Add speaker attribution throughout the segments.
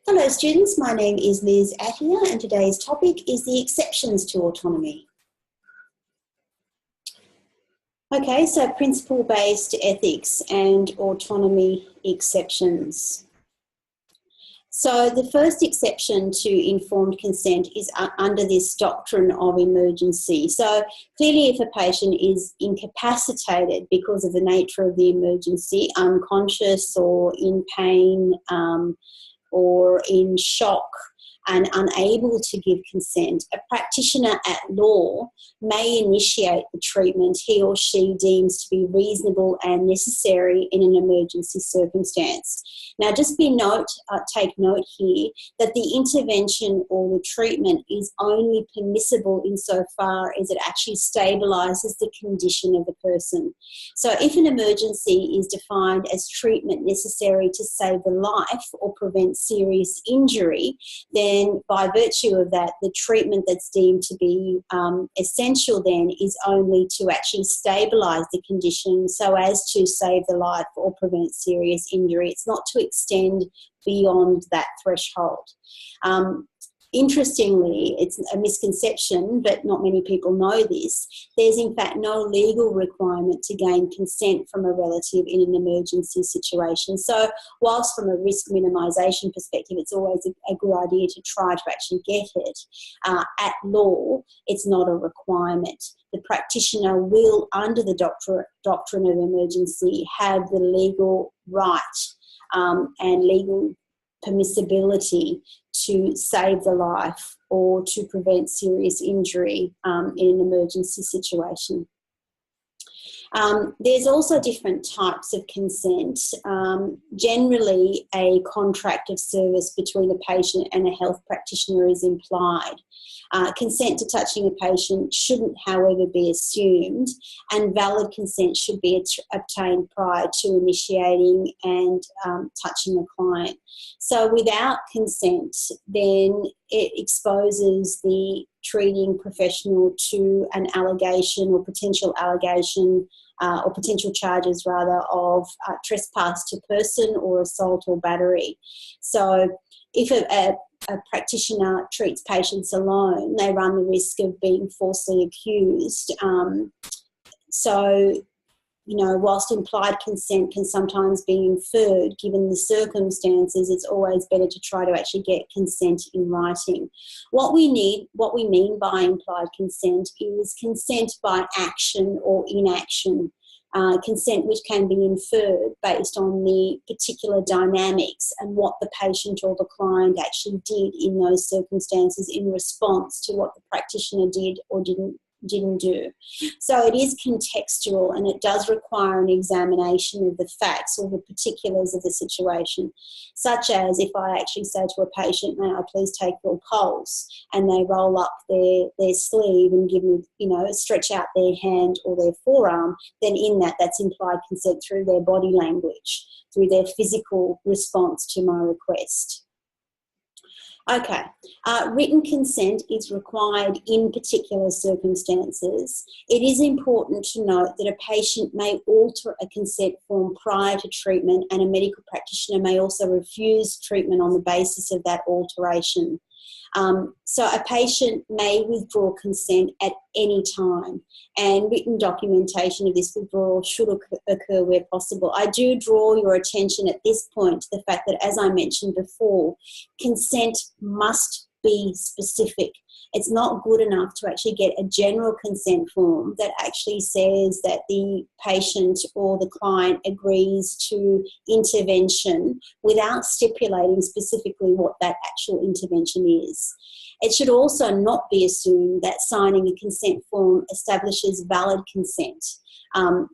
Speaker 1: Hello students, my name is Liz Attia and today's topic is the exceptions to autonomy. Okay, so principle-based ethics and autonomy exceptions. So the first exception to informed consent is under this doctrine of emergency. So clearly if a patient is incapacitated because of the nature of the emergency, unconscious or in pain, or in shock and unable to give consent, a practitioner at law may initiate the treatment he or she deems to be reasonable and necessary in an emergency circumstance. Now, just take note here that the intervention or the treatment is only permissible insofar as it actually stabilises the condition of the person. So if an emergency is defined as treatment necessary to save the life or prevent serious injury, then by virtue of that, the treatment that's deemed to be essential then is only to actually stabilise the condition so as to save the life or prevent serious injury. It's not to extend beyond that threshold. Interestingly, it's a misconception, but not many people know this. There's in fact no legal requirement to gain consent from a relative in an emergency situation. So whilst from a risk minimisation perspective, it's always a good idea to try to actually get it, at law, it's not a requirement. The practitioner will, under the doctrine of emergency, have the legal right and legal permissibility to save the life or to prevent serious injury in an emergency situation. There's also different types of consent. Generally, a contract of service between a patient and a health practitioner is implied. Consent to touching a patient shouldn't, however, be assumed, and valid consent should be obtained prior to initiating and touching a client. So without consent, then it exposes the treating professional to an allegation or potential allegation or potential charges rather of trespass to person or assault or battery. So if a practitioner treats patients alone, they run the risk of being falsely accused. Whilst implied consent can sometimes be inferred, given the circumstances, it's always better to try to actually get consent in writing. What we mean by implied consent is consent by action or inaction. Consent which can be inferred based on the particular dynamics and what the patient or the client actually did in those circumstances in response to what the practitioner did or didn't do. So it is contextual and it does require an examination of the facts or the particulars of the situation, such as if I actually say to a patient, may I please take your pulse, and they roll up their sleeve and give me, stretch out their hand or their forearm, then in that's implied consent through their body language, through their physical response to my request. Okay, written consent is required in particular circumstances. It is important to note that a patient may alter a consent form prior to treatment, and a medical practitioner may also refuse treatment on the basis of that alteration. So a patient may withdraw consent at any time, and written documentation of this withdrawal should occur where possible. I do draw your attention at this point to the fact that, as I mentioned before, consent must be specific. It's not good enough to actually get a general consent form that actually says that the patient or the client agrees to intervention without stipulating specifically what that actual intervention is. It should also not be assumed that signing a consent form establishes valid consent,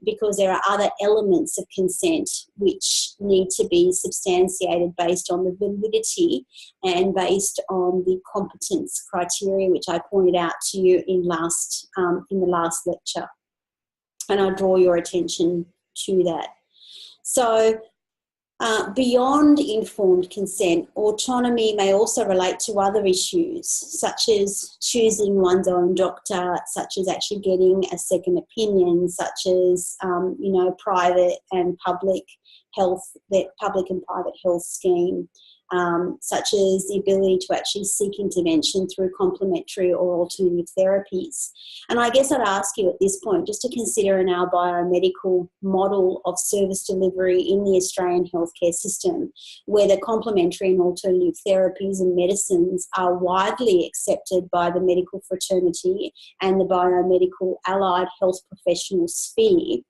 Speaker 1: because there are other elements of consent which need to be substantiated based on the validity and based on the competence criteria, which I pointed out to you in the last lecture. And I draw your attention to that. So beyond informed consent, autonomy may also relate to other issues, such as choosing one's own doctor, such as actually getting a second opinion, such as, private and public health, that public and private health scheme, such as the ability to actually seek intervention through complementary or alternative therapies. And I guess I'd ask you at this point just to consider in our biomedical model of service delivery in the Australian healthcare system, where the complementary and alternative therapies and medicines are widely accepted by the medical fraternity and the biomedical allied health professional sphere,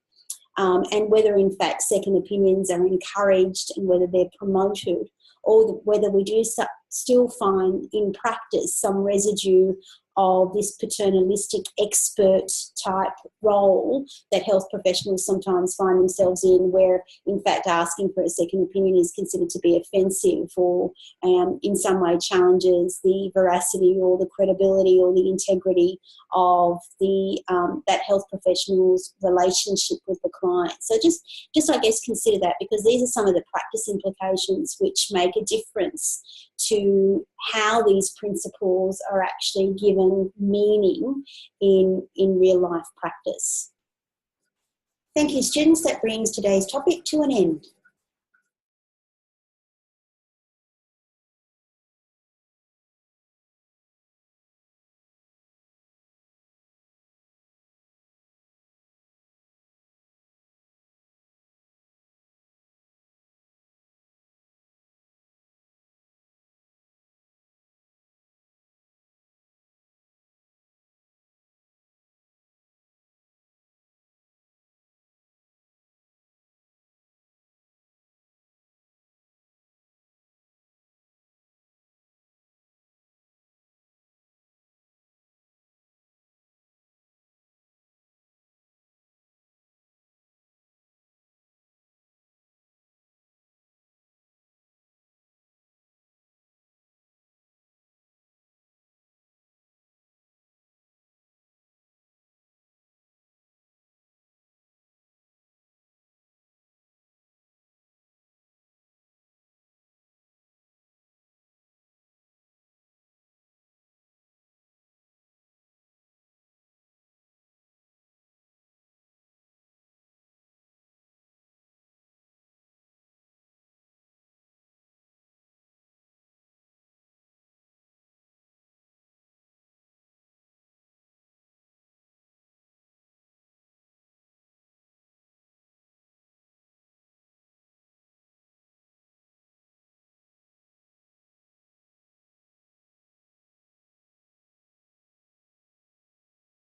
Speaker 1: and whether in fact second opinions are encouraged and whether they're promoted, or whether we do still find in practice some residue of this paternalistic expert type role that health professionals sometimes find themselves in, where in fact asking for a second opinion is considered to be offensive or in some way challenges the veracity or the credibility or the integrity of the that health professional's relationship with the client. So just I guess consider that, because these are some of the practice implications which make a difference to how these principles are actually given meaning in real life practice. Thank you, students. That brings today's topic to an end.